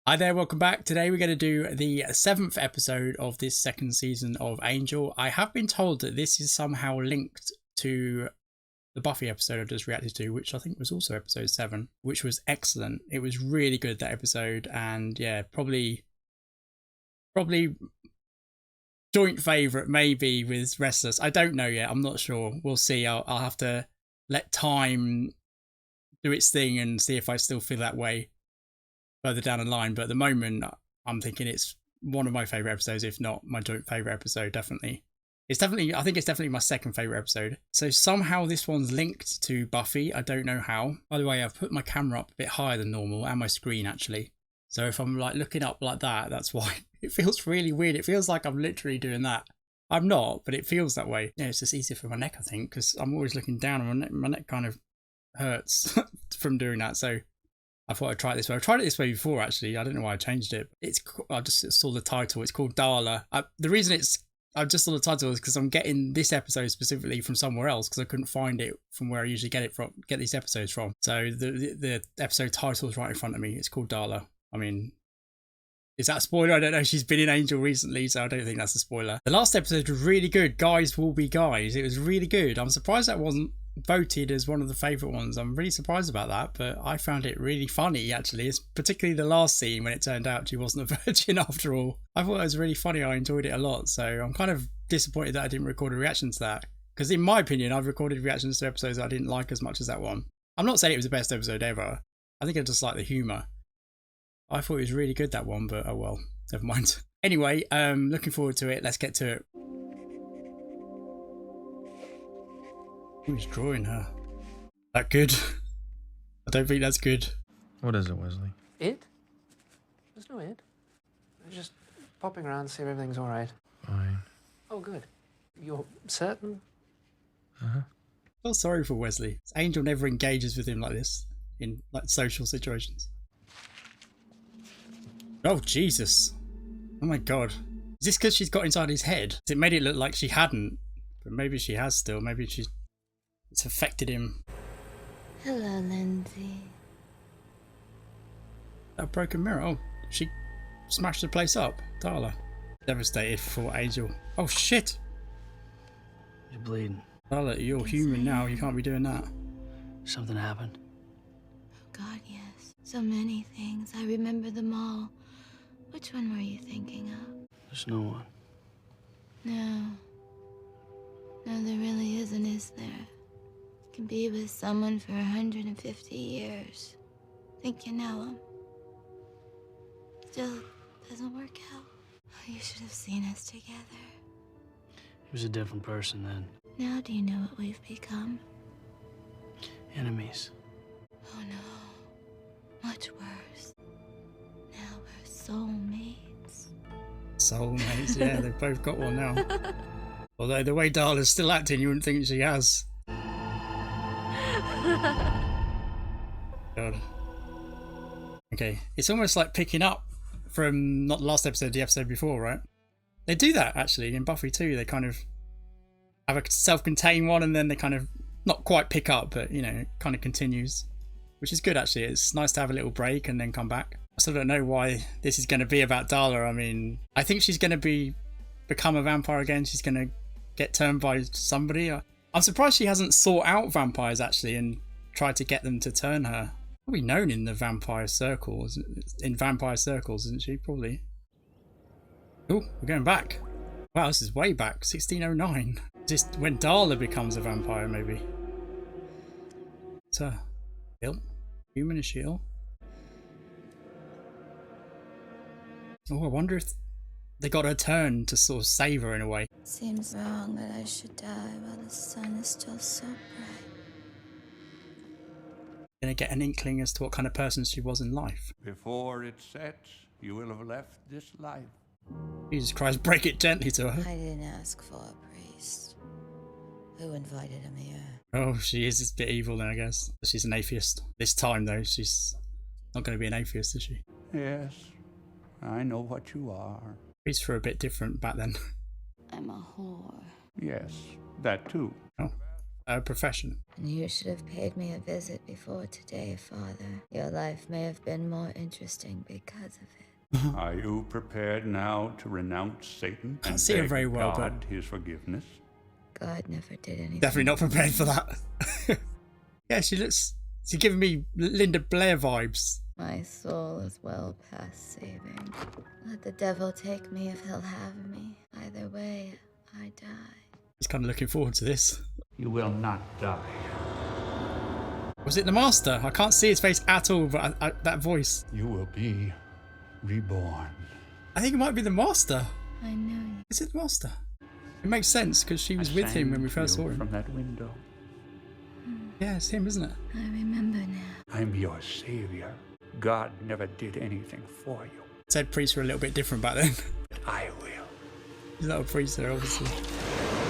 Hi there, welcome back. Today we're going to do the 7th episode of this second season of Angel. I have been told that this is somehow linked to the Buffy episode I just reacted to, which I think was also episode 7, which was excellent. It was really good, that episode, and yeah, probably joint favourite maybe with Restless. I don't know yet, I'm not sure. We'll see. I'll have to let time do its thing and see if I still feel that way further down the line, but at the moment I'm thinking it's one of my favourite episodes, if not my joint favourite episode. I think it's definitely my second favourite episode. So somehow this one's linked to Buffy. I don't know how. By the way, I've put my camera up a bit higher than normal, and my screen actually, so if I'm like looking up like that, that's why. It feels really weird. It feels like I'm literally doing that. I'm not, but it feels that way. Yeah, it's just easier for my neck, I think, because I'm always looking down and my neck kind of hurts from doing that. So I thought I'd try it this way. I've tried it this way before, actually. I don't know why I changed it. I just saw the title. It's called Darla. The reason I just saw the title is because I'm getting this episode specifically from somewhere else, because I couldn't find it from where I usually get these episodes from. So the episode title is right in front of me. It's called Darla. I mean, is that a spoiler? I don't know. She's been in Angel recently, so I don't think that's a spoiler. The last episode was really good. Guys will be guys. It was really good. I'm surprised that wasn't voted as one of the favourite ones. I'm really surprised about that, but I found it really funny, actually. It's particularly the last scene when it turned out she wasn't a virgin after all. I thought it was really funny. I enjoyed it a lot, so I'm kind of disappointed that I didn't record a reaction to that, because in my opinion I've recorded reactions to episodes that I didn't like as much as that one. I'm not saying it was the best episode ever. I think I just like the humour. I thought it was really good, that one, but oh well, never mind. Anyway, looking forward to it. Let's get to it. Who's drawing her? That good? I don't think that's good. What is it, Wesley? It? There's no it. I'm just popping around to see if everything's all right. Fine. Oh, good. You're certain? Uh-huh. I feel sorry for Wesley. Angel never engages with him like this in like social situations. Oh, Jesus. Oh my God. Is this because she's got inside his head? It made it look like she hadn't, but maybe she has still. Maybe it's affected him. Hello, Lindsay. That broken mirror. Oh, she smashed the place up. Darla. Devastated for Angel. Oh, shit. You're bleeding. Darla, you're human now. You can't be doing that. Something happened. Oh, God, yes. So many things. I remember them all. Which one were you thinking of? There's no one. No. No, there really isn't, is there? You can be with someone for 150 years. Think you know him. Still doesn't work out. Oh, you should have seen us together. He was a different person then. Now do you know what we've become? Enemies. Oh no. Much worse. Now we're soulmates. Soulmates, yeah, they've both got one now. Although the way Darla's still acting, you wouldn't think she has. God. Okay, it's almost like picking up from not the last episode, the episode before, right? They do that actually in Buffy too. They kind of have a self-contained one, and then they kind of not quite pick up, but you know, it kind of continues, which is good actually. It's nice to have a little break and then come back. I still don't know why this is going to be about Darla. I mean, I think she's going to become a vampire again. She's going to get turned by somebody. I'm surprised she hasn't sought out vampires actually and tried to get them to turn her. Probably known in the vampire circles, isn't she? Probably. Oh, we're going back. Wow, this is way back. 1609. Just when Darla becomes a vampire, maybe. It's her. Ill? Human, is she ill? Oh, I wonder if they got her turn to sort of save her in a way. Seems wrong that I should die while the sun is still so bright. Gonna get an inkling as to what kind of person she was in life. Before it sets, you will have left this life. Jesus Christ, break it gently to her. I didn't ask for a priest. Who invited him here? Oh, she is a bit evil then, I guess. She's an atheist. This time, though, she's not going to be an atheist, is she? Yes, I know what you are. Priests were a bit different back then. I'm a whore. Yes, that too. Oh, profession. And you should have paid me a visit before today, Father. Your life may have been more interesting because of it. Are you prepared now to renounce Satan and see her beg very well, but- God his forgiveness? God never did anything. Definitely not prepared for that. Yeah, she's giving me Linda Blair vibes. My soul is well past saving. Let the devil take me if he'll have me. Either way, I die. He's kind of looking forward to this. You will not die. Was it the Master? I can't see his face at all, but that voice. You will be reborn. I think it might be the Master. I know you. Is it the Master? It makes sense because she was with him when we first saw him. From that window. Yeah, it's him, isn't it? I remember now. I'm your savior. God never did anything for you. Said priests were a little bit different back then. But I will. He's not a priest there, obviously.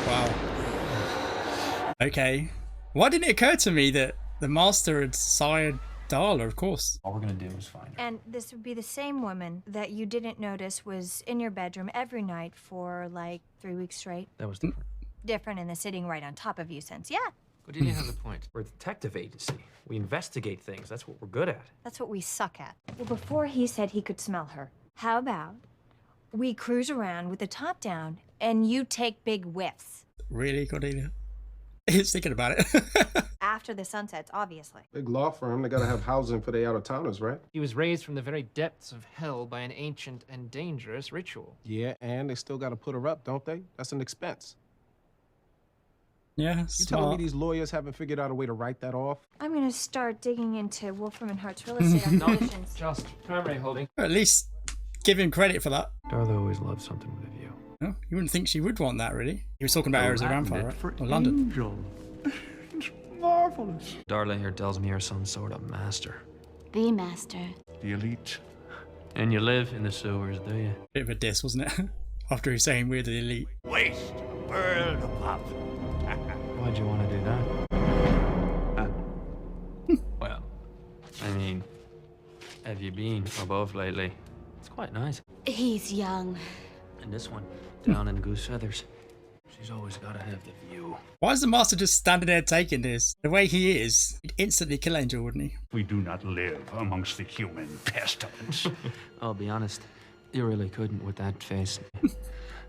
Wow. Okay. Why didn't it occur to me that the Master had sired Darla, of course? All we're gonna do is find her. And this would be the same woman that you didn't notice was in your bedroom every night for like 3 weeks straight. That was different. Different in the sitting right on top of you sense. Yeah, Cordelia has a point. We're a detective agency. We investigate things. That's what we're good at. that's what we suck at. Well, before he said he could smell her, how about we cruise around with the top down and you take big whiffs? Really, Cordelia? He's thinking about it. After the sun sets, obviously. Big law firm, they gotta have housing for the out-of-towners, right? He was raised from the very depths of hell by an ancient and dangerous ritual. Yeah, and they still gotta put her up, don't they? That's an expense. Yeah, You telling me smart. these lawyers haven't figured out a way to write that off? I'm gonna start digging into Wolfram and Hart's real estate acquisitions. Just primary holding. At least give him credit for that. Darla always loved something with a view. No, you wouldn't think she would want that, really. He was talking about her as a vampire, right? For Or London. Angel. It's marvelous. Darla here tells me you're some sort of master. The Master. The elite. And you live in the sewers, do you? Bit of a diss, wasn't it? After he was saying we're the elite. Waste. World of pop. Why'd you want to do that? Well, I mean, have you been above lately? It's quite nice. He's young. And this one, down in Goose Feathers. She's always got to have the view. Why is the Master just standing there taking this? The way he is, he'd instantly kill Angel, wouldn't he? We do not live amongst the human pestilence. I'll be honest, you really couldn't with that face.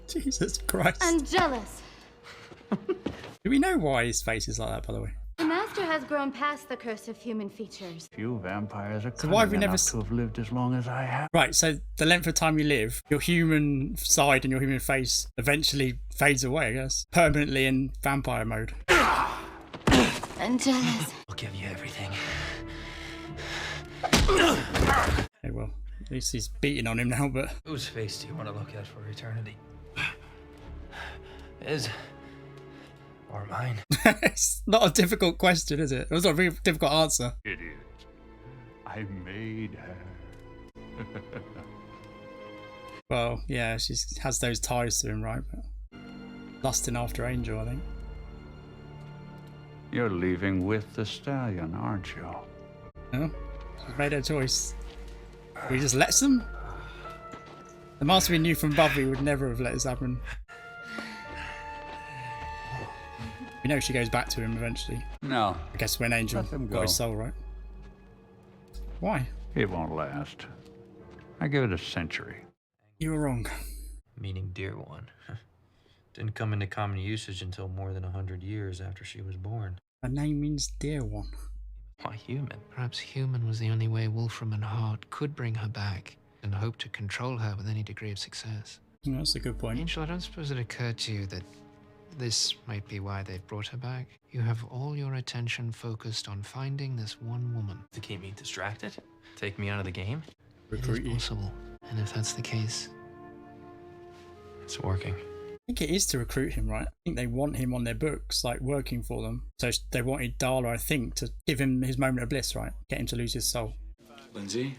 Jesus Christ. I'm jealous. Do we know why his face is like that, by the way? The Master has grown past the curse of human features. Few vampires are So why have we cunning never enough to have lived as long as I have. Right, so the length of time you live, your human side and your human face eventually fades away, I guess. Permanently in vampire mode. I'm jealous. I'll give you everything. Okay, well, at least he's beating on him now, but... Whose face do you want to look at for eternity? His or mine? It's not a difficult question, is it? It was not a very difficult answer. Idiot. I made her. Well, yeah, she has those ties to him, right? But lusting after Angel, I think. You're leaving with the stallion, aren't you? No? She's made her choice. He just lets them? The Master we knew from Buffy would never have let this happen. We know she goes back to him eventually. No, I guess when Angel Let them got go. his soul, right? Why? it won't last. I give it a century. You were wrong. Meaning dear one. Didn't come into common usage until more than 100 years after she was born. Her name means dear one. Why human? Perhaps human was the only way Wolfram and Hart could bring her back and hope to control her with any degree of success. That's a good point. Angel, I don't suppose it occurred to you that this might be why they brought her back. You have all your attention focused on finding this one woman. To keep me distracted? Take me out of the game? Recruit It you. is possible. And if that's the case, It's working. I think it is to recruit him, right? I think they want him on their books, like working for them. So they wanted Darla, I think, to give him his moment of bliss, right? Get him to lose his soul. Lindsay?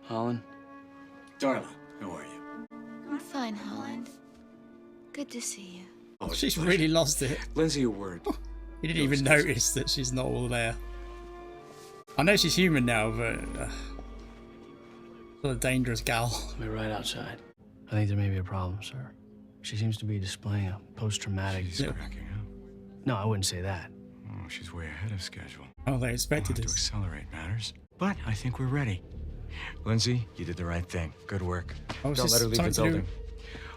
Holland? Darla, how are you? I'm fine, Holland. Good to see you. Oh, it's a She's pleasure. really lost it. Lindsay, a word. He didn't even notice that she's not all there. I know she's human now, but... still a dangerous gal. We're right outside. I think there may be a problem, sir. She seems to be displaying a post-traumatic... She's cracking up. No, I wouldn't say that. Oh, she's way ahead of schedule. Oh, they expected We'll have to this. accelerate matters. But I think we're ready. Lindsay, you did the right thing. Good work. Oh, is Don't this let her leave the something to do building.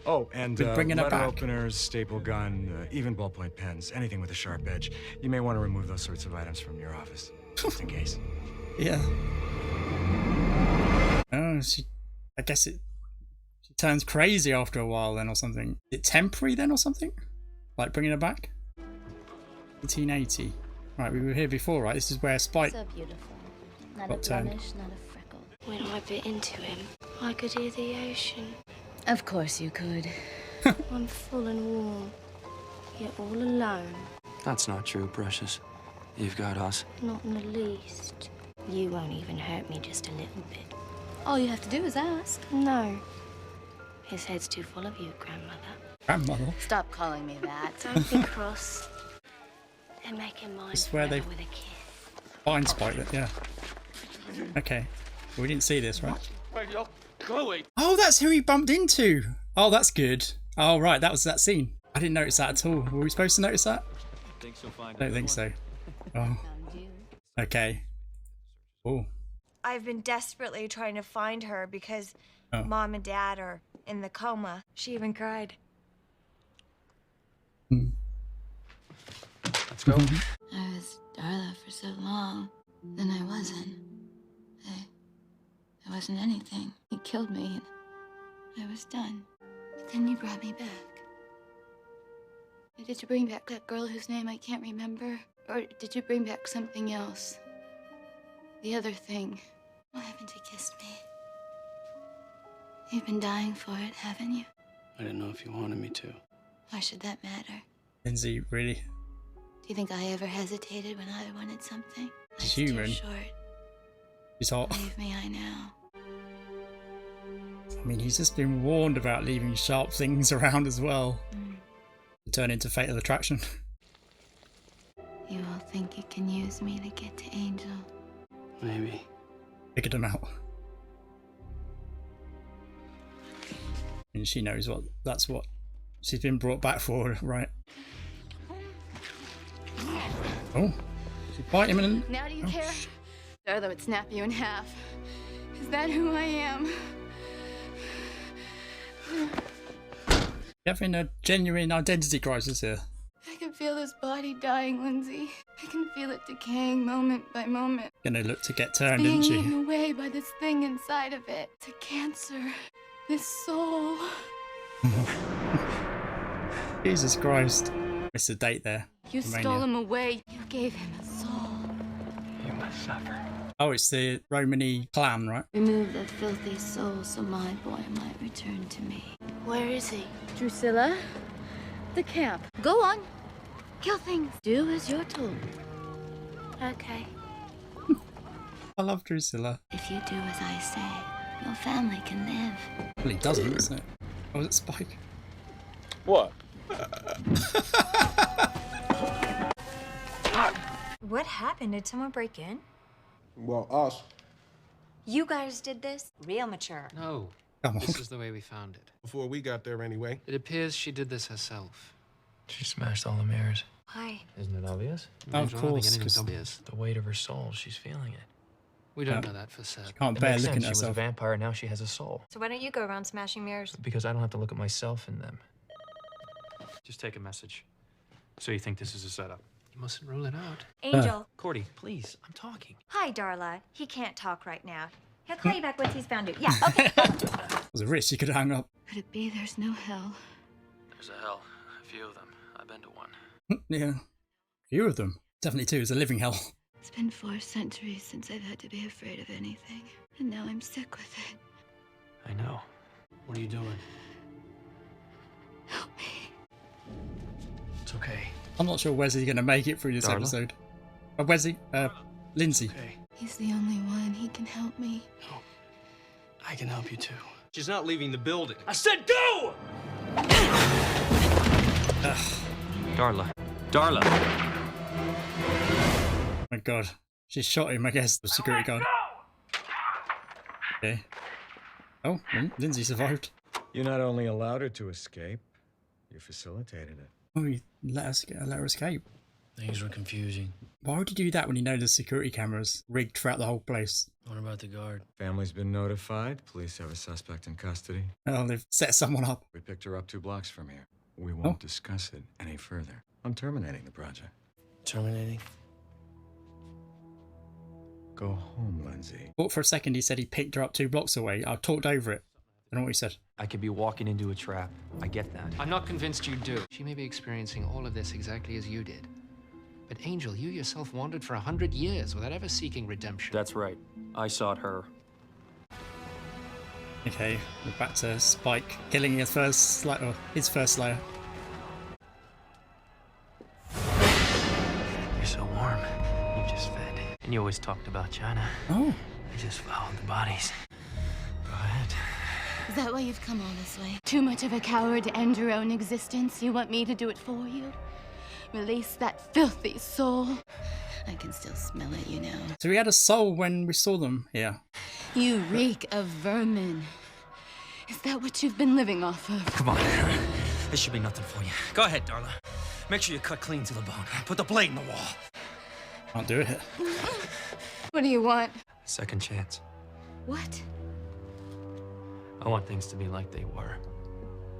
Oh, and with bringing her letter back? openers, staple gun, even ballpoint pens, anything with a sharp edge. You may want to remove those sorts of items from your office, just in case. Yeah. Oh, I guess she turns crazy after a while then or something. Is it temporary then or something? Like bringing her back? 1880. Right, we were here before, right? This is where Spike So beautiful. Not got a turned. blemish, not a freckle. When I bit into him, I could hear the ocean. Of course you could. I'm full and warm, yet all alone. That's not true, Precious. You've got us. Not in the least. You won't even hurt me just a little bit. All you have to do is ask. No. His head's too full of you, Grandmother. grandmother. Stop calling me that. Don't be cross. They're making mine This is where forever they- with a kiss. Find Spike, yeah. Okay. We didn't see this, right? Oh, that's who he bumped into. Oh, that's good. Oh, right, that was that scene. I didn't notice that at all. Were we supposed to notice that? I don't think so. Oh. Okay. Oh. I've been desperately trying to find her because Oh. Mom and Dad are in the coma. She even cried. Let's go. I was Darla for so long, then I wasn't. I wasn't anything. He killed me and I was done. But then you brought me back. Did you bring back that girl whose name I can't remember? Or did you bring back something else? The other thing. Why haven't you kissed me? You've been dying for it, haven't you? I didn't know if you wanted me to. Why should that matter? Lindsay, really? Do you think I ever hesitated when I wanted something? She's Life's human. too short. He's hot. Believe me, I know. I mean, he's just been warned about leaving sharp things around as well. To turn into fatal attraction. You all think you can use me to get to Angel. Maybe. Figured him out. And she knows that's what she's been brought back for, right? Oh, she bite him and Now do you care? Darla would snap you in half. Is that who I am? having a genuine identity crisis here. I can feel this body dying, Lindsay. I can feel it decaying moment by moment. Gonna look to get turned, Being isn't she? eaten away by this thing inside of it. It's a cancer. This soul. Jesus Christ. Missed a date there. You Romania. stole him away. You gave him a soul. You must suffer. Oh, it's the Romany clan, right? Remove the filthy soul so my boy might return to me. Where is he? Drusilla? The camp. Go on. Kill things. Do as you're told. Okay. I love Drusilla. If you do as I say, your family can live. Well, he doesn't, isn't it? Oh, is it Spike? What? What happened? Did someone break in? Well, us. You guys did this? Real mature. No, Come on. this is the way we found it. Before we got there, anyway. It appears she did this herself. She smashed all the mirrors. Why? Isn't it obvious? Of I don't think course, anything's 'cause- obvious. The weight of her soul, she's feeling it. We don't Yeah. know that for certain. Can't It bear makes looking sense. at She was a herself. vampire, now she has a soul. So why don't you go around smashing mirrors? Because I don't have to look at myself in them. Just take a message. So you think this is a setup? You mustn't rule it out. Angel. Cordy, please, I'm talking. Hi, Darla. He can't talk right now. He'll call you back once he's found you. Yeah, okay. It was a risk she could hang up. Could it be there's no hell? There's a hell. A few of them. I've been to one. Yeah. Few of them. Definitely two. It's a living hell. It's been 4 centuries since I've had to be afraid of anything. And now I'm sick with it. I know. What are you doing? Help me. It's okay. I'm not sure Wesley's going to make it through this Darla? episode. Wesley? Lindsay. Okay. He's the only one. He can help me. No. I can help you too. She's not leaving the building. I said go! Darla. Darla! Oh my god. She shot him, I guess, the security guard. Okay. Oh, Lindsay survived. You not only allowed her to escape, you facilitated it. Oh, he let her escape. Things were confusing. Why would you do that when you know the security cameras rigged throughout the whole place? What about the guard? Family's been notified. Police have a suspect in custody. Oh, they've set someone up. We picked her up 2 blocks from here. We won't discuss it any further. I'm terminating the project. Terminating? Go home, Lindsay. Thought for a second he said he picked her up 2 blocks away. I talked over it. I don't know what he said. I could be walking into a trap. I get that. I'm not convinced you do. She may be experiencing all of this exactly as you did. But Angel, you yourself wandered for 100 years without ever seeking redemption. That's right. I sought her. Okay, we're back to Spike killing his first Slayer. You're so warm. You just fed. And you always talked about China. Oh. You just followed the bodies. Go ahead. Is that why you've come all this way? Too much of a coward to end your own existence? You want me to do it for you? Release that filthy soul. I can still smell it, you know. So we had a soul when we saw them here. You reek of vermin. Is that what you've been living off of? Come on. This should be nothing for you. Go ahead, Darla. Make sure you cut clean to the bone. Put the blade in the wall. Can't do it. What do you want? Second chance. What? I want things to be like they were.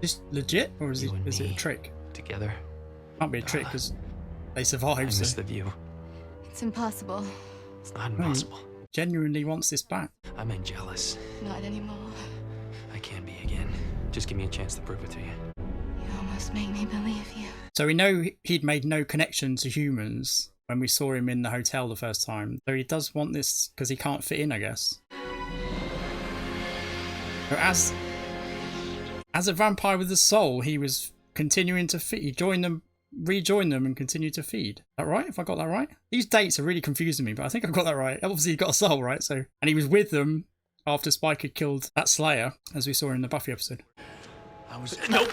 Just legit? Or is You and it a me. trick? Together. Can't be a trick because they I survived. miss So the view. It's impossible. It's not impossible. genuinely wants this back. I'm jealous. Not anymore. I can be again. Just give me a chance to prove it to you. You almost make me believe you. So we know he'd made no connection to humans when we saw him in the hotel the first time. So he does want this because he can't fit in, I guess. So as a vampire with a soul, he was continuing to feed. He rejoined them and continued to feed. Is that right? If I got that right? These dates are really confusing me, but I think I've got that right. Obviously he got a soul, right? So, and he was with them after Spike had killed that Slayer, as we saw in the Buffy episode. Nope.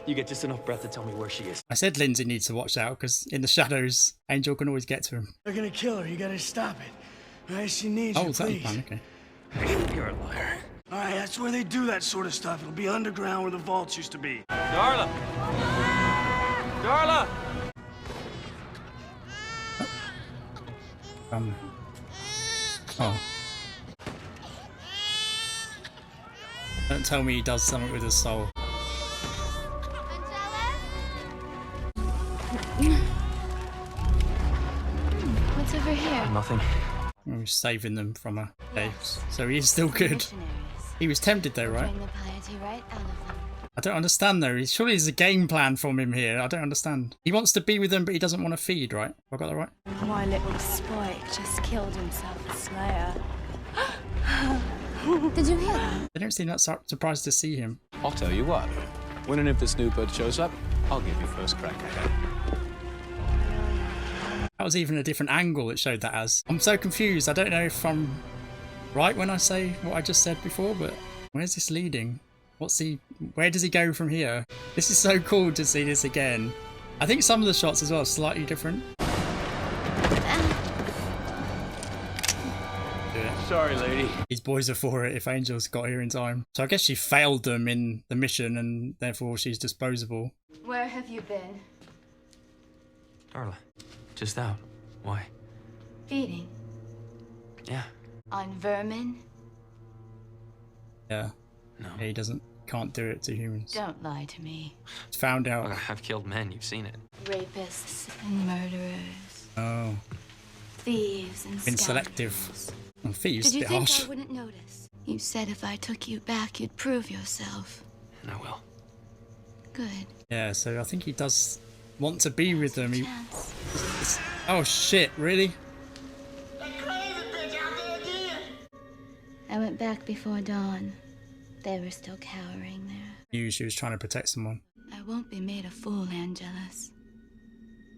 You get just enough breath to tell me where she is. I said Lindsay needs to watch out because in the shadows, Angel can always get to him. They're gonna kill her. You gotta stop it. All right, she needs you, Oh, is that the please. plan? Okay. You're a liar. All right, that's where they do that sort of stuff. It'll be underground where the vaults used to be. Darla! Darla! Oh. Don't tell me he does something with his soul. What's over here? Nothing. He was saving them from a cave. So he's still good. He was tempted though, right? Bring the piety right out of them. I don't understand though. Surely there's a game plan from him here. I don't understand. He wants to be with them, but he doesn't want to feed, right? Have I got that right? My little Spike just killed himself a Slayer. Did you hear that? They don't seem that surprised to see him. I'll tell you what. When and if this new bird shows up, I'll give you first crack at it. That was even a different angle it showed that as. I'm so confused. I don't know if I'm right when I say what I just said before, but where's this leading? Where does he go from here? This is so cool to see this again. I think some of the shots as well are slightly different. Sorry, lady. These boys are for it if Angel's got here in time. So I guess she failed them in the mission and therefore she's disposable. Where have you been? Darla, just out. Why? Feeding. Yeah. On vermin? Yeah. No. Yeah, he can't do it to humans. Don't lie to me. He's found out. Look, I've killed men. You've seen it. Rapists and murderers. Oh. Thieves and Been scoundrels. selective. Well, thieves, Did you a bit think harsh. I wouldn't notice? You said if I took you back, you'd prove yourself. And I will. Good. Yeah, so I think he does want to be with them. Chance. Oh shit, really? I went back before dawn. They were still cowering there. Knew she was trying to protect someone. I won't be made a fool, Angelus.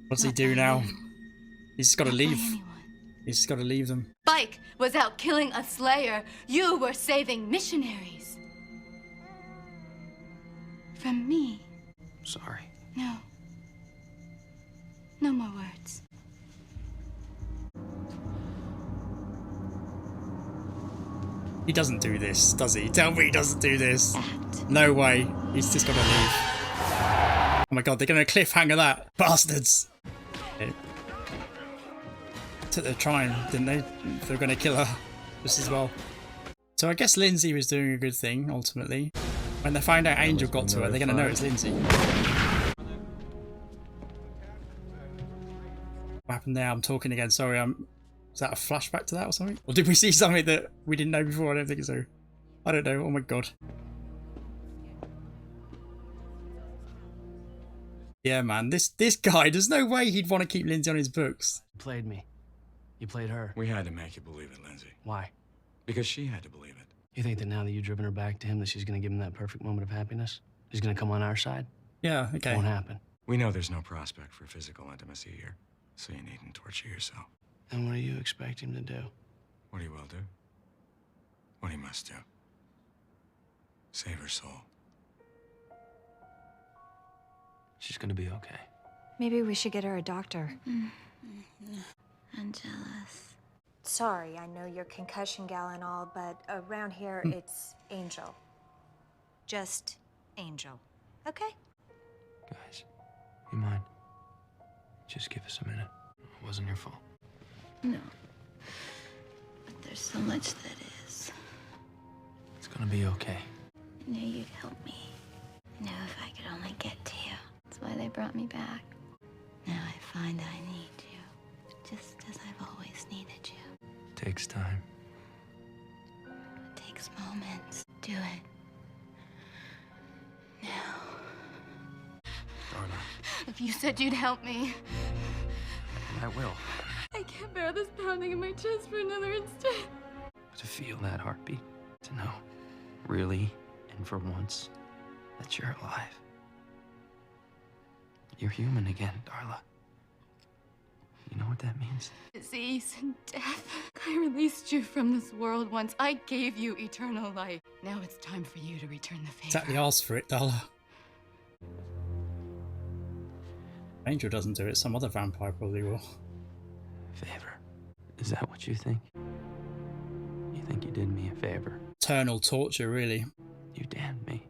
What's he Not do by now? you. He's just got to Not by leave. anyone. He's just got to leave them. Spike was out killing a Slayer. You were saving missionaries. From me. Sorry. No. No more words. He doesn't do this, does he? Tell me he doesn't do this. Act. No way. He's just got to leave. Oh my god, they're going to cliffhanger that. Bastards. Okay. took their time, didn't they? They were going to kill her just as well. So I guess Lindsay was doing a good thing, ultimately. When they find out Angel got to her, they're going to know it's Lindsay. What happened there? I'm talking again, sorry. Is that a flashback to that or something? Or did we see something that we didn't know before? I don't think so. I don't know. Oh my god. Yeah, man. This guy, there's no way he'd want to keep Lindsay on his books. You played me. You played her. We had to make you believe it, Lindsay. Why? Because she had to believe it. You think that now that you've driven her back to him, that she's going to give him that perfect moment of happiness? She's going to come on our side? Yeah, okay. It won't happen. We know there's no prospect for physical intimacy here, so you needn't torture yourself. And what do you expect him to do? What he will do? What he must do. Save her soul. She's going to be okay. Maybe we should get her a doctor. I'm jealous. Sorry, I know you're concussion gal and all, but around here it's Angel. Just Angel. Okay? Guys, you mind? Just give us a minute. It wasn't your fault. No. But there's so much that is. It's gonna be okay. I knew you'd help me. I knew if I could only get to you. That's why they brought me back. Now I find I need you. Just as I've always needed you. Takes time. It takes moments. Do it. Now. Darla. If you said you'd help me. I will. I can't bear this pounding in my chest for another instant. To feel that heartbeat. To know, really, and for once, that you're alive. You're human again, Darla. You know what that means? Disease and death. I released you from this world once. I gave you eternal life. Now it's time for you to return the favor. Exactly, asked for it, Darla. Angel doesn't do it, some other vampire probably will. Favor. Is that what you think? You think you did me a favor? Eternal torture, really. You damned me.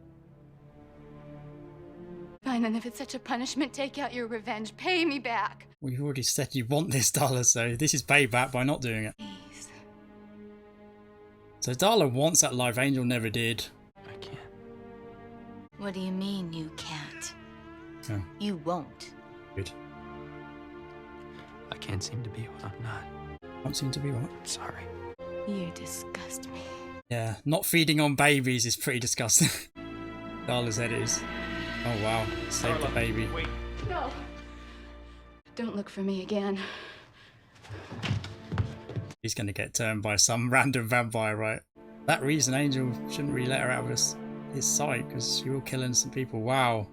Fine, and if it's such a punishment, take out your revenge. Pay me back. We've already said you want this, Darla, so this is payback by not doing it. Please. So Darla wants that life, Angel never did. I can't. What do you mean you can't? Oh. You won't. Good. I can't seem to be what I'm not. Don't seem to be what? Sorry. You disgust me. Yeah, not feeding on babies is pretty disgusting. Darla's head is. Oh wow, save the baby. Wait. No. Don't look for me again. He's gonna get turned by some random vampire, right? That reason Angel shouldn't really let her out of his sight, because you were killing some people. Wow.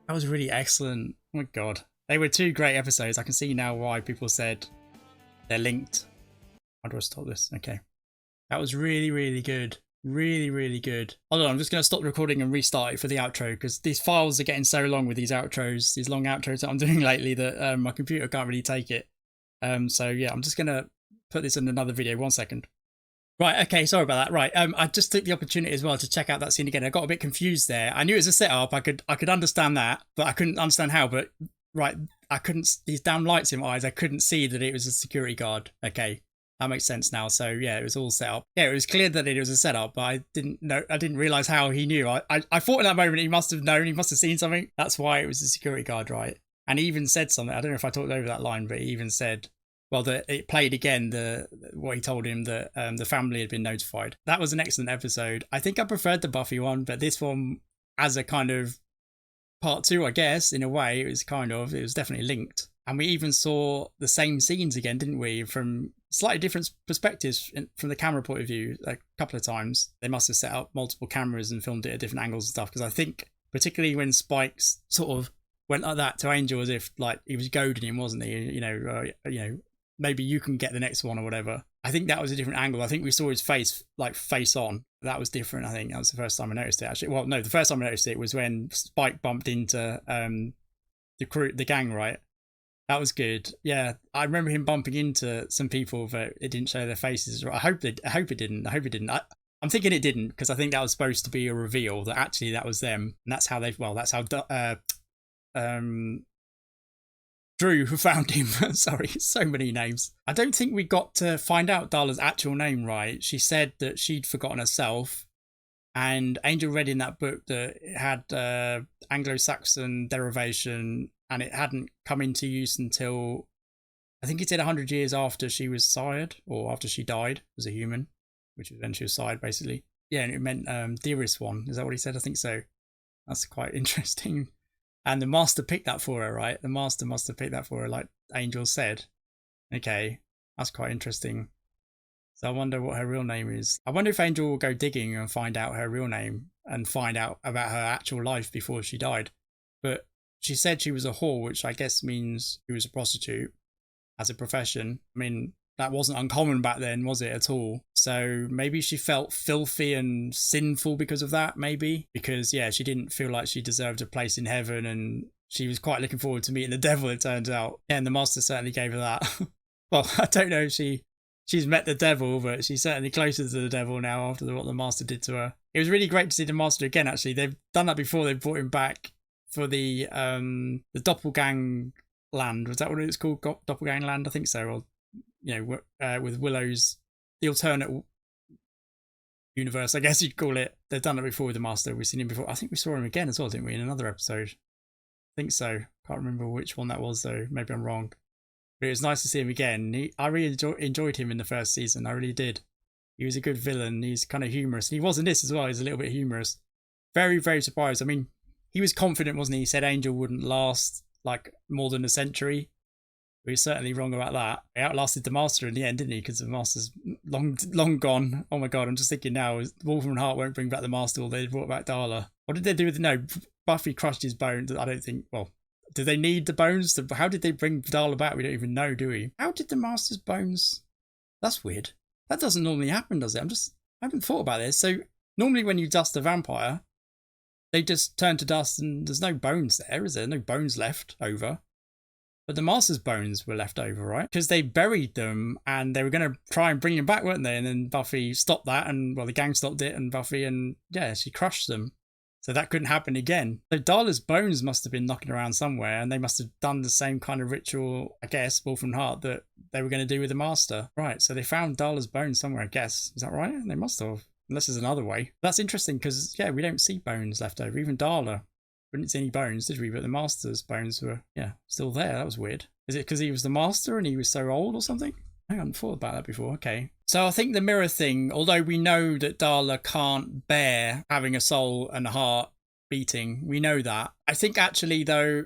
That was really excellent. Oh my god. They were two great episodes. I can see now why people said they're linked. How do I stop this? Okay. That was really, really good. Really, really good. Hold on, I'm just going to stop the recording and restart it for the outro, because these files are getting so long with these outros, these long outros that I'm doing lately, that my computer can't really take it. So yeah, I'm just going to put this in another video. 1 second. Right, okay, sorry about that. Right, I just took the opportunity as well to check out that scene again. I got a bit confused there. I knew it was a setup. I could understand that, but I couldn't understand how. But right, I couldn't. These damn lights in my eyes. I couldn't see that it was a security guard. Okay, that makes sense now. So yeah, it was all set up. Yeah, it was clear that it was a setup, but I didn't know. I didn't realize how he knew. I thought in that moment he must have known. He must have seen something. That's why it was a security guard, right? And he even said something. I don't know if I talked over that line, but he even said, well, it played again what he told him, that the family had been notified. That was an excellent episode. I think I preferred the Buffy one, but this one, as a kind of part two, I guess, in a way, it was definitely linked. And we even saw the same scenes again, didn't we? From slightly different perspectives from the camera point of view, a couple of times. They must have set up multiple cameras and filmed it at different angles and stuff. Because I think, particularly when Spikes sort of went like that to Angel, as if like he was goading him, wasn't he? You know, maybe you can get the next one or whatever. I think that was a different angle. I think we saw his face, like face on. That was different. I think that was the first time I noticed it, actually. Well, no, the first time I noticed it was when Spike bumped into the gang, right? That was good. Yeah, I remember him bumping into some people, but it didn't show their faces. I hope it didn't. I'm thinking it didn't, because I think that was supposed to be a reveal that actually that was them, and that's how Drew Drew who found him. Sorry, so many names. I don't think we got to find out Darla's actual name right. She said that she'd forgotten herself. And Angel read in that book that it had Anglo-Saxon derivation and it hadn't come into use until, I think it said 100 years after she was sired or after she died as a human, which was when she was sired basically. Yeah, and it meant dearest one. Is that what he said? I think so. That's quite interesting. And the Master picked that for her, right? The Master must have picked that for her, like Angel said. Okay, that's quite interesting. So I wonder what her real name is. I wonder if Angel will go digging and find out her real name and find out about her actual life before she died. But she said she was a whore, which I guess means she was a prostitute as a profession. I mean, that wasn't uncommon back then, was it, at all? So maybe she felt filthy and sinful because of that, maybe. Because, yeah, she didn't feel like she deserved a place in heaven and she was quite looking forward to meeting the devil, it turns out. Yeah, and the Master certainly gave her that. Well, I don't know if she's met the devil, but she's certainly closer to the devil now after what the Master did to her. It was really great to see the Master again, actually. They've done that before. They've brought him back for the Doppelgang Land. Was that what it's called? Doppelgang Land? I think so. Or, you know, with Willow's, the alternate universe, I guess you'd call it. They've done it before with the Master. We've seen him before. I think we saw him again as well, didn't we, in another episode? I think so. Can't remember which one that was, though. Maybe I'm wrong. But it was nice to see him again. I really enjoyed him in the first season. I really did. He was a good villain. He's kind of humorous. He was in this as well. He's a little bit humorous. Very, very surprised. I mean, he was confident, wasn't he? He said Angel wouldn't last like more than a century. But he's certainly wrong about that. He outlasted the Master in the end, didn't he? Because the Master's long gone. Oh my God, I'm just thinking now, Wolf and Hart won't bring back the Master, or they brought back Darla. What did they do with no? Buffy crushed his bones. I don't think, well, do they need the bones? How did they bring Darla back? We don't even know, do we? How did the Master's bones? That's weird. That doesn't normally happen, does it? I haven't thought about this. So normally when you dust a vampire, they just turn to dust and there's no bones there, is there? No bones left over. But the Master's bones were left over, right? Because they buried them and they were going to try and bring them back, weren't they? And then Buffy stopped that and, well, the gang stopped it and Buffy and, yeah, she crushed them. So that couldn't happen again. So Darla's bones must have been knocking around somewhere and they must have done the same kind of ritual, I guess, Wolf and Hart, that they were going to do with the Master. Right, so they found Darla's bones somewhere, I guess. Is that right? They must have. Unless there's another way. That's interesting because, yeah, we don't see bones left over. Even Darla, we didn't see any bones, did we? But the Master's bones were, yeah, still there. That was weird. Is it because he was the Master and he was so old or something? I hadn't thought about that before. Okay. So I think the mirror thing, although we know that Darla can't bear having a soul and a heart beating, we know that. I think actually, though,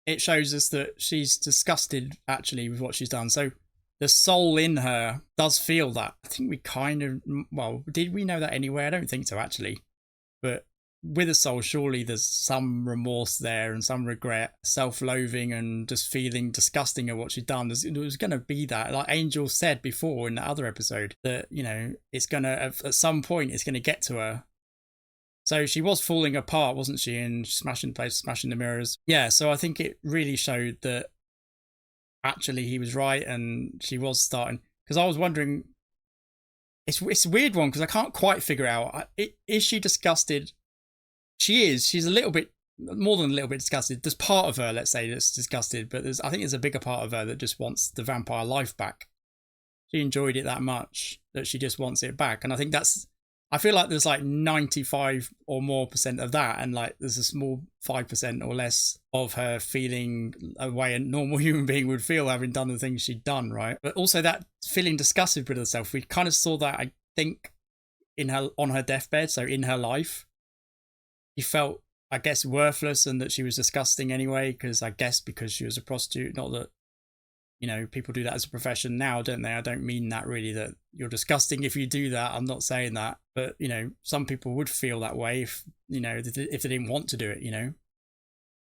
it shows us that she's disgusted actually with what she's done. So the soul in her does feel that. I think we kind of, well, did we know that anyway? I don't think so, actually. But with a soul, surely there's some remorse there and some regret, self-loathing and just feeling disgusting at what she'd done. There was going to be that. Like Angel said before in the other episode, that, you know, it's going to, at some point, it's going to get to her. So she was falling apart, wasn't she? And smashing the place, smashing the mirrors. Yeah, so I think it really showed that actually he was right and she was starting. Because I was wondering, it's a weird one because I can't quite figure out. Is she disgusted? She is. She's a little bit, more than a little bit disgusted. There's part of her, let's say, that's disgusted, but I think there's a bigger part of her that just wants the vampire life back. She enjoyed it that much that she just wants it back. And I think I feel like there's like 95 or more % of that, and like there's a small 5% or less of her feeling a way a normal human being would feel having done the things she'd done, right? But also that feeling disgusted with herself, we kind of saw that, I think, on her deathbed, so in her life. She felt, I guess, worthless and that she was disgusting anyway, because she was a prostitute. Not that, you know, people do that as a profession now, don't they? I don't mean that really, that you're disgusting if you do that. I'm not saying that. But, you know, some people would feel that way if, you know, if they didn't want to do it, you know.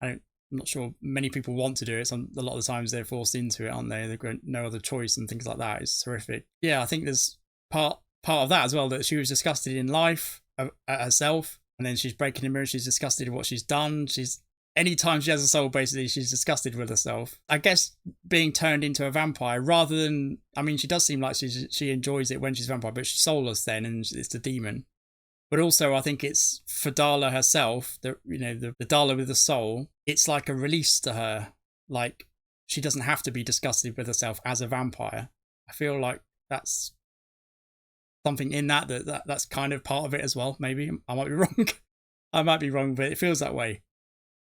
I'm not sure many people want to do it. A lot of the times they're forced into it, aren't they? They've got no other choice and things like that. It's horrific. Yeah, I think there's part of that as well, that she was disgusted in life at herself. And then she's breaking the mirror. She's disgusted with what she's done. Anytime she has a soul, basically, she's disgusted with herself. I guess being turned into a vampire rather than, I mean, she does seem like she enjoys it when she's a vampire, but she's soulless then and it's the demon. But also, I think it's for Darla herself, the Darla with the soul, it's like a release to her. Like she doesn't have to be disgusted with herself as a vampire. I feel like that's something in that's kind of part of it as well. Maybe I might be wrong. I might be wrong, but it feels that way.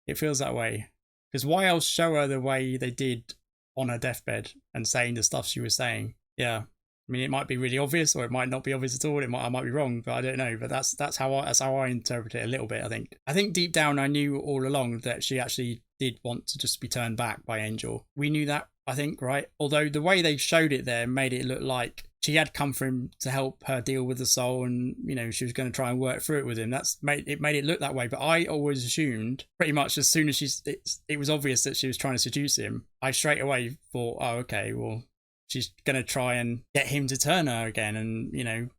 It feels that way. Because why else show her the way they did on her deathbed and saying the stuff she was saying? Yeah. I mean, it might be really obvious, or it might not be obvious at all. I might be wrong, but I don't know. But that's how I interpret it a little bit. I think deep down I knew all along that she actually did want to just be turned back by Angel. We knew that, I think, right? Although the way they showed it there made it look like she had come for him to help her deal with the soul, and she was going to try and work through it with him. Made it look that way. But I always assumed, pretty much as soon as it was obvious that she was trying to seduce him, I straight away thought, oh, okay, well, she's going to try and get him to turn her again, and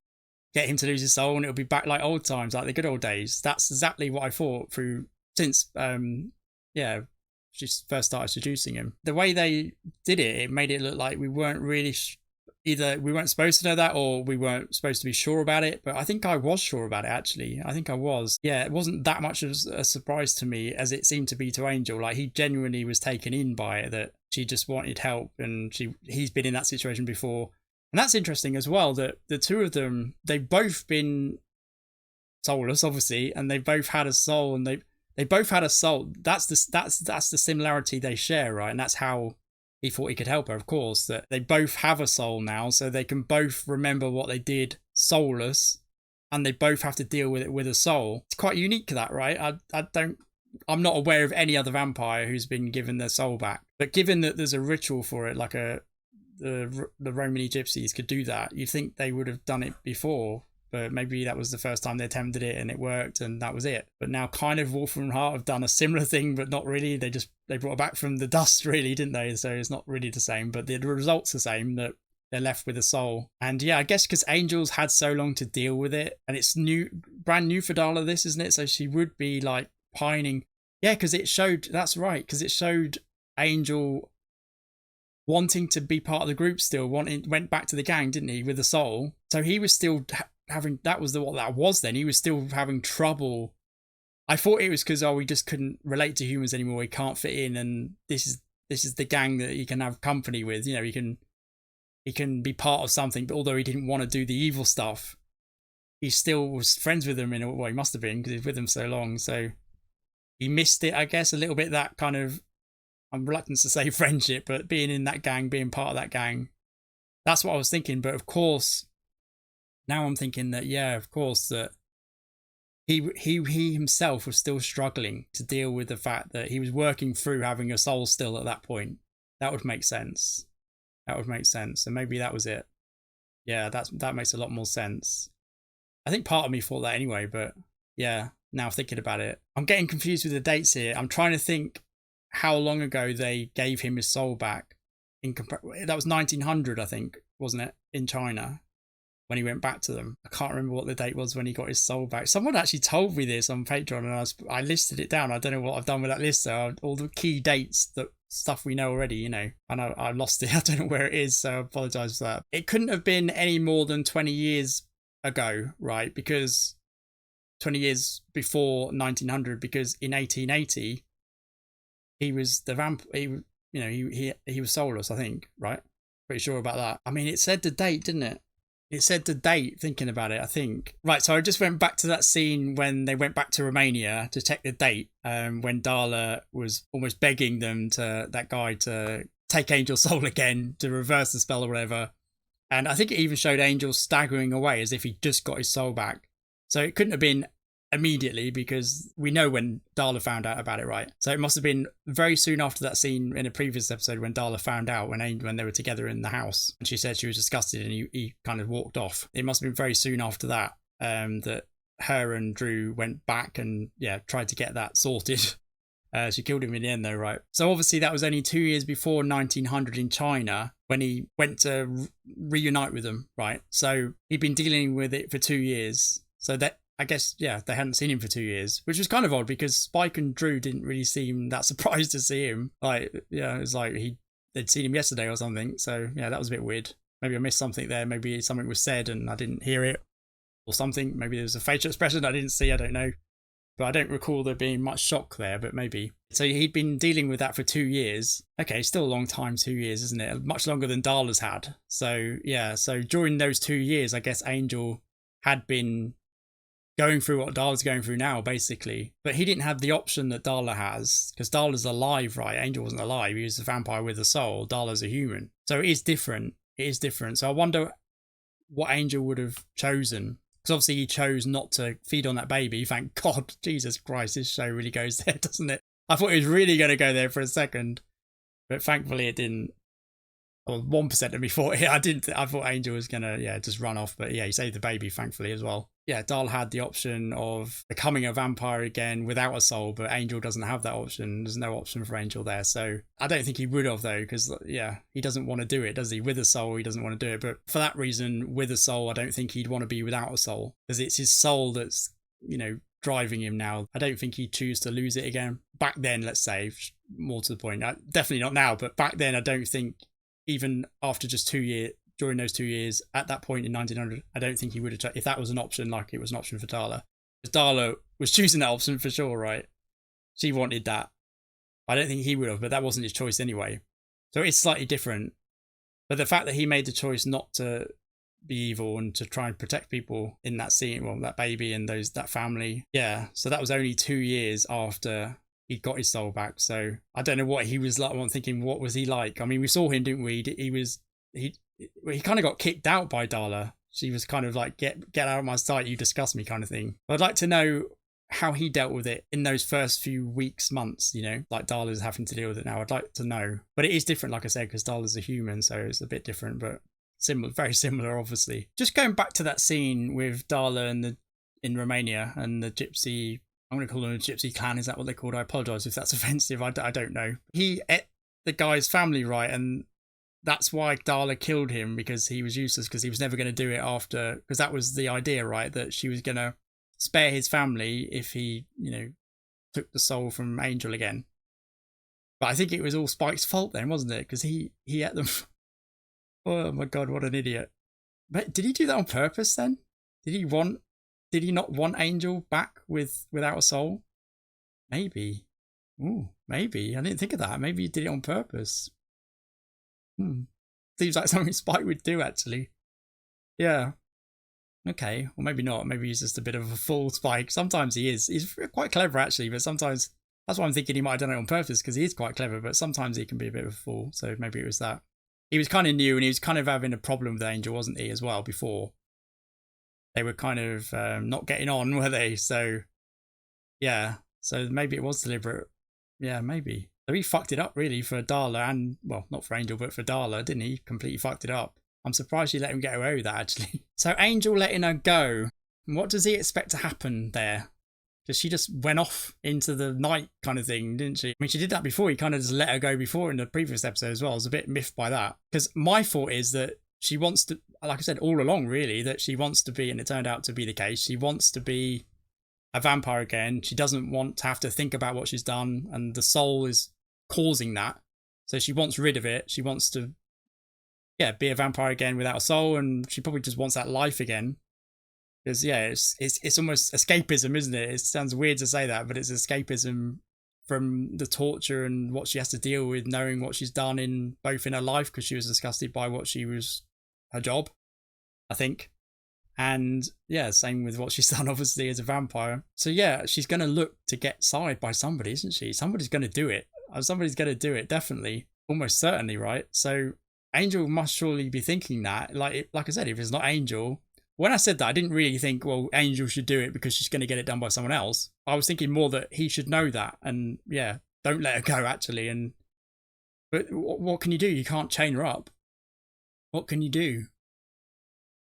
get him to lose his soul, and it'll be back like old times, like the good old days. That's exactly what I thought since she first started seducing him. The way they did it, it made it look like we weren't really either we weren't supposed to know that, or we weren't supposed to be sure about it. But I think I was sure about it, actually. I think I was. Yeah, it wasn't that much of a surprise to me as it seemed to be to Angel. Like, he genuinely was taken in by it, that she just wanted help, and he's been in that situation before. And that's interesting as well, that the two of them, they've both been soulless, obviously, and they both had a soul, and they both had a soul. That's the similarity they share, right? And that's how he thought he could help her, of course, that they both have a soul now, so they can both remember what they did soulless, and they both have to deal with it with a soul. It's quite unique, that, right? I'm not aware of any other vampire who's been given their soul back. But given that there's a ritual for it, like the Romany gypsies could do that, you'd think they would have done it before. But maybe that was the first time they attempted it and it worked, and that was it. But now kind of Wolf and Hart have done a similar thing, but not really. They brought it back from the dust, really, didn't they? So it's not really the same, but the result's the same, that they're left with a soul. And yeah, I guess because Angel's had so long to deal with it, and it's brand new for Darla, this, isn't it? So she would be like pining. Yeah, because it showed, that's right, because it showed Angel wanting to be part of the group still, went back to the gang, didn't he, with the soul? So he was still having, that was what that was then. He was still having trouble. I thought it was because, we just couldn't relate to humans anymore. He can't fit in, and this is the gang that he can have company with. He can be part of something, but although he didn't want to do the evil stuff, he still was friends with them he must have been, because he was with them so long. So he missed it, I guess, a little bit, that kind of, I'm reluctant to say friendship, but being in that gang, being part of that gang. That's what I was thinking. But of course, now I'm thinking that, yeah, of course, that he himself was still struggling to deal with the fact that he was working through having a soul still at that point. That would make sense. And maybe that was it. Yeah, that makes a lot more sense. I think part of me thought that anyway, but yeah, now thinking about it, I'm getting confused with the dates here. I'm trying to think how long ago they gave him his soul back. That was 1900, I think, wasn't it, in China, when he went back to them. I can't remember what the date was when he got his soul back. Someone actually told me this on Patreon, and I listed it down. I don't know what I've done with that list. So all the key dates, that stuff we know already, and I lost it. I don't know where it is, so I apologize for that. It couldn't have been any more than 20 years ago, right? Because 20 years before 1900, because in 1880 he was the he was soulless, I think, right? Pretty sure about that. I mean, it said the date, didn't it? It said the date, thinking about it, I think. Right, so I just went back to that scene when they went back to Romania to check the date, when Darla was almost begging that guy to take Angel's soul again, to reverse the spell or whatever. And I think it even showed Angel staggering away as if he just got his soul back. So it couldn't have been immediately, because we know when Darla found out about it, right? So it must have been very soon after that scene in a previous episode when Darla found out, when they were together in the house, and she said she was disgusted, and he kind of walked off. It must have been very soon after that that her and Drew went back and tried to get that sorted. She killed him in the end though, right? So obviously that was only 2 years before 1900 in China, when he went to reunite with them, right? So he'd been dealing with it for 2 years. So that, I guess, they hadn't seen him for 2 years, which was kind of odd, because Spike and Drew didn't really seem that surprised to see him. Like, it was like they'd seen him yesterday or something. So yeah, that was a bit weird. Maybe I missed something there. Maybe something was said and I didn't hear it, or something. Maybe there was a facial expression I didn't see. I don't know. but I don't recall there being much shock there, but maybe. So he'd been dealing with that for 2 years. Okay, still a long time, 2 years, isn't it? Much longer than Darla's had. So yeah, so during those 2 years, I guess Angel had been going through what Darla's going through now, basically. But he didn't have the option that Darla has, because Darla's alive, right? Angel wasn't alive. He was a vampire with a soul. Darla's a human. So it is different. It is different. So I wonder what Angel would have chosen. Because obviously he chose not to feed on that baby. Thank God. Jesus Christ, this show really goes there, doesn't it? I thought it was really going to go there for a second. But thankfully it didn't. Well, 1% of me thought I didn't. I thought Angel was going to, just run off. But yeah, he saved the baby, thankfully, as well. Yeah, Darla had the option of becoming a vampire again without a soul, but Angel doesn't have that option. There's no option for Angel there. So I don't think he would have, though, because, yeah, he doesn't want to do it, does he? With a soul, he doesn't want to do it. But for that reason, with a soul, I don't think he'd want to be without a soul, because it's his soul that's, driving him now. I don't think he'd choose to lose it again. Back then, let's say, more to the point, definitely not now, but back then, I don't think, even after just 2 years, during those 2 years, at that point in 1900, I don't think he would have, if that was an option, like it was an option for Darla. Because Darla was choosing that option for sure, right? She wanted that. I don't think he would have, but that wasn't his choice anyway. So it's slightly different. But the fact that he made the choice not to be evil and to try and protect people in that scene, well, that baby and that family, yeah. So that was only 2 years after he got his soul back. So I don't know what he was like. I'm thinking, what was he like? I mean, we saw him, didn't we? He kind of got kicked out by Darla. She was kind of like, get out of my sight, you disgust me, kind of thing. But I'd like to know how he dealt with it in those first few weeks, months, like Darla's having to deal with it now. I'd like to know. But it is different, like I said, because Darla's a human, so it's a bit different, but similar, very similar, obviously. Just going back to that scene with Darla and in Romania and the gypsy, I'm going to call them a gypsy clan. Is that what they're called? I apologise if that's offensive. I don't know. He ate the guy's family, right? And that's why Darla killed him, because he was useless, because he was never going to do it after, because that was the idea, right? That she was going to spare his family if he, took the soul from Angel again. But I think it was all Spike's fault then, wasn't it? Because he ate them. Oh my God, what an idiot. But did he do that on purpose then? Did he not want Angel back without a soul? Maybe. Ooh, maybe. I didn't think of that. Maybe he did it on purpose. Seems like something Spike would do, actually. Yeah. Okay. Well, maybe not. Maybe he's just a bit of a fool, Spike. Sometimes he is. He's quite clever, actually, but sometimes that's why I'm thinking he might have done it on purpose, because he is quite clever, but sometimes he can be a bit of a fool. So maybe it was that. He was kind of new, and he was kind of having a problem with Angel, wasn't he, as well, before? They were kind of not getting on, were they? So, yeah. So maybe it was deliberate. Yeah, maybe. So he fucked it up, really, for Darla and, well, not for Angel, but for Darla, didn't he? Completely fucked it up. I'm surprised she let him get away with that, actually. So Angel letting her go. What does he expect to happen there? Because she just went off into the night kind of thing, didn't she? I mean, she did that before. He kind of just let her go before in the previous episode as well. I was a bit miffed by that. Because my thought is that she wants to, like I said, all along, really, that she wants to be, and it turned out to be the case, she wants to be a vampire again. She doesn't want to have to think about what she's done, and the soul is causing that. So she wants rid of it. She wants to, be a vampire again without a soul, and she probably just wants that life again. Because, it's almost escapism, isn't it? It sounds weird to say that, but it's escapism from the torture and what she has to deal with, knowing what she's done in both in her life, because she was disgusted by what she was, her job, I think. And same with what she's done, obviously, as a vampire. So she's going to look to get side by somebody, isn't she? Somebody's going to do it. Somebody's going to do it, definitely. Almost certainly, right? So Angel must surely be thinking that. Like I said, if it's not Angel, when I said that, I didn't really think, well, Angel should do it because she's going to get it done by someone else. I was thinking more that he should know that, and don't let her go, actually. But what can you do? You can't chain her up. What can you do?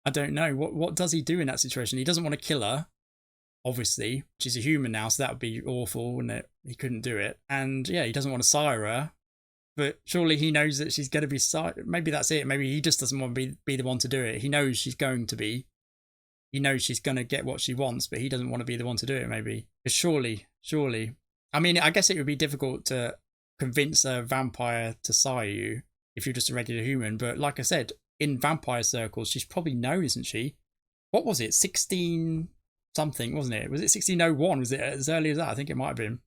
I don't know. What does he do in that situation? He doesn't want to kill her, obviously. She's a human now, so that would be awful, wouldn't it? He couldn't do it. And he doesn't want to sire her. But surely he knows that she's going to be sired. Maybe that's it. Maybe he just doesn't want to be the one to do it. He knows she's going to be. He knows she's going to get what she wants, but he doesn't want to be the one to do it, maybe. But surely. I mean, I guess it would be difficult to convince a vampire to sire you if you're just a regular human. But like I said, in vampire circles, she's probably known, isn't she? What was it? 16 something, wasn't it? Was it 1601? Was it as early as that? I think it might have been.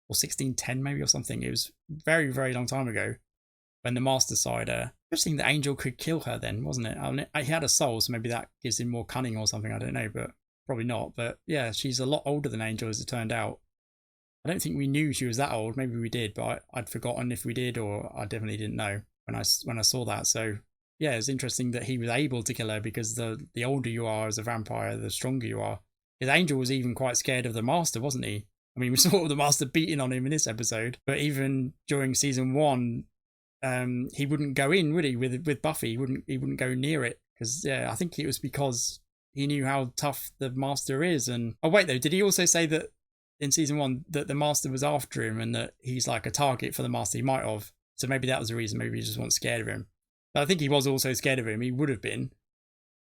Or 1610 maybe or something. It was very, very long time ago when the Master side. Interesting that Angel could kill her then, wasn't it? I mean, he had a soul, so maybe that gives him more cunning or something. I don't know, but probably not. But yeah, she's a lot older than Angel as it turned out. I don't think we knew she was that old. Maybe we did, but I'd forgotten if we did, or I definitely didn't know when I saw that. So yeah, it's interesting that he was able to kill her, because the older you are as a vampire, the stronger you are. Because Angel was even quite scared of the Master, wasn't he? I mean, we saw the Master beating on him in this episode, but even during season 1, he wouldn't go in, would he? With Buffy, he wouldn't go near it, because yeah, I think it was because he knew how tough the Master is. And oh wait, though, did he also say that in season 1 that the Master was after him and that he's like a target for the Master? He might have. So maybe that was the reason. Maybe he just wasn't scared of him. But I think he was also scared of him. He would have been,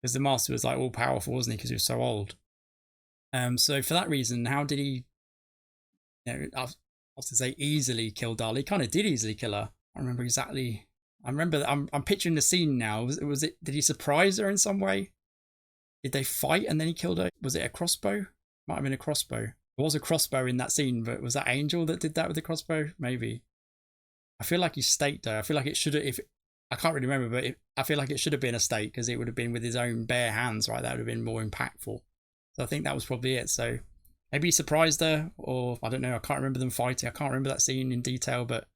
because the Master was like all powerful, wasn't he? Because he was so old. So for that reason, how did he? You know, I have to say easily kill Darla. He kind of did easily kill her. I remember exactly. I'm picturing the scene now. Was it? Did he surprise her in some way? Did they fight and then he killed her? Was it a crossbow? Might have been a crossbow. There was a crossbow in that scene, but was that Angel that did that with the crossbow? Maybe. I feel like he staked her. I feel like it should have. If I can't really remember, but I feel like it should have been a stake, because it would have been with his own bare hands, right? That would have been more impactful. So I think that was probably it. So maybe he surprised her, or I don't know. I can't remember them fighting. I can't remember that scene in detail, but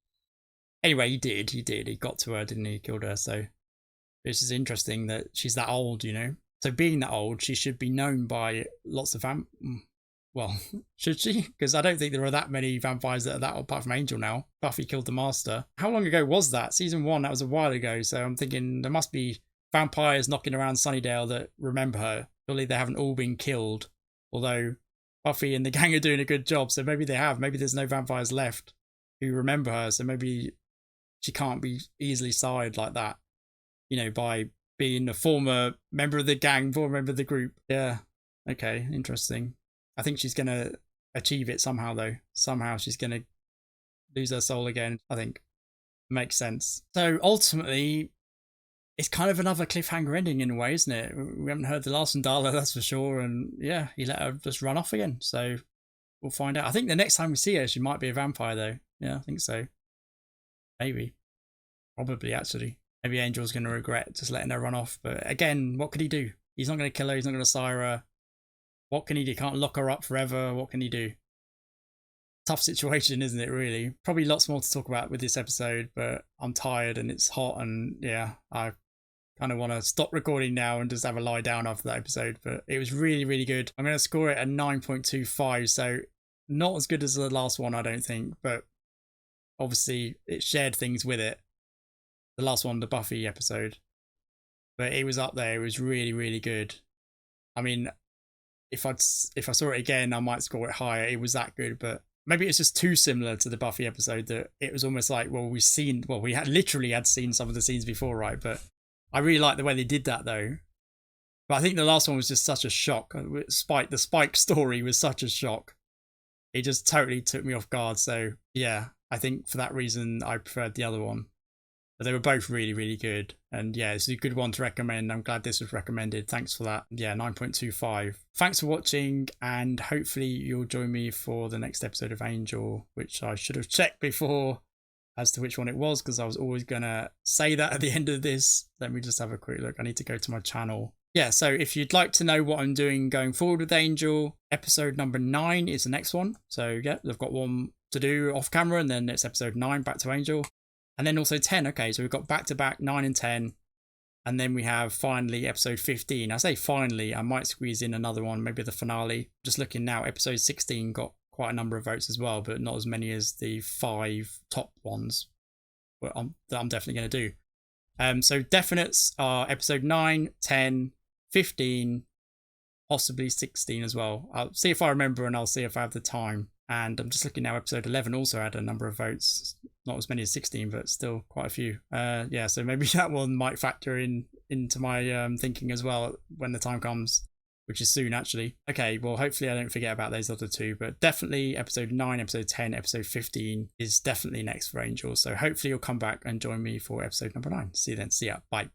anyway, he did. He got to her, didn't he? He killed her. So this is interesting that she's that old, you know. So being that old, she should be known by lots of well, should she? Because I don't think there are that many vampires that are that old, apart from Angel now. Buffy killed the Master. How long ago was that? Season 1, that was a while ago. So I'm thinking there must be vampires knocking around Sunnydale that remember her. Surely they haven't all been killed. Although Buffy and the gang are doing a good job. So maybe they have. Maybe there's no vampires left who remember her. So maybe she can't be easily sired like that, you know, by being a former member of the gang, former member of the group. Yeah. Okay. Interesting. I think she's going to achieve it somehow, though. Somehow she's going to lose her soul again, I think. Makes sense. So ultimately, it's kind of another cliffhanger ending in a way, isn't it? We haven't heard the last from Darla, that's for sure. And yeah, he let her just run off again. So we'll find out. I think the next time we see her, she might be a vampire, though. Yeah, I think so. Maybe. Probably, actually. Maybe Angel's going to regret just letting her run off. But again, what could he do? He's not going to kill her. He's not going to sire her. What can he do? He can't lock her up forever. What can he do? Tough situation, isn't it, really? Probably lots more to talk about with this episode, but I'm tired and it's hot, and yeah, I kind of want to stop recording now and just have a lie down after that episode. But it was really, really good. I'm going to score it a 9.25, so not as good as the last one, I don't think, but obviously it shared things with it. The last one, the Buffy episode, but it was up there. It was really, really good. I mean, if I saw it again, I might score it higher. It was that good, but maybe it's just too similar to the Buffy episode that it was almost like, well, we had literally seen some of the scenes before, right? But I really like the way they did that, though. But I think the last one was just such a shock. The Spike story was such a shock. It just totally took me off guard. So yeah, I think for that reason, I preferred the other one. But they were both really, really good. And yeah, it's a good one to recommend. I'm glad this was recommended. Thanks for that. Yeah, 9.25. Thanks for watching, and hopefully you'll join me for the next episode of Angel, which I should have checked before as to which one it was, because I was always going to say that at the end of this. Let me just have a quick look. I need to go to my channel. Yeah, so if you'd like to know what I'm doing going forward with Angel, episode number 9 is the next one. So yeah, I've got one to do off camera, and then it's episode 9, back to Angel. And then also 10. Okay, so we've got back-to-back 9 and 10. And then we have finally episode 15. I say finally, I might squeeze in another one, maybe the finale. Just looking now, episode 16 got quite a number of votes as well, but not as many as the 5 top ones that I'm definitely going to do. So definites are episode 9, 10, 15, possibly 16 as well. I'll see if I remember, and I'll see if I have the time. And I'm just looking now, episode 11 also had a number of votes. Not as many as 16, but still quite a few. Yeah, so maybe that one might factor into my thinking as well when the time comes, which is soon, actually. Okay, well, hopefully I don't forget about those other 2, but definitely episode 9, episode 10, episode 15 is definitely next for Angel. So hopefully you'll come back and join me for episode number 9. See you then. See ya. Bye.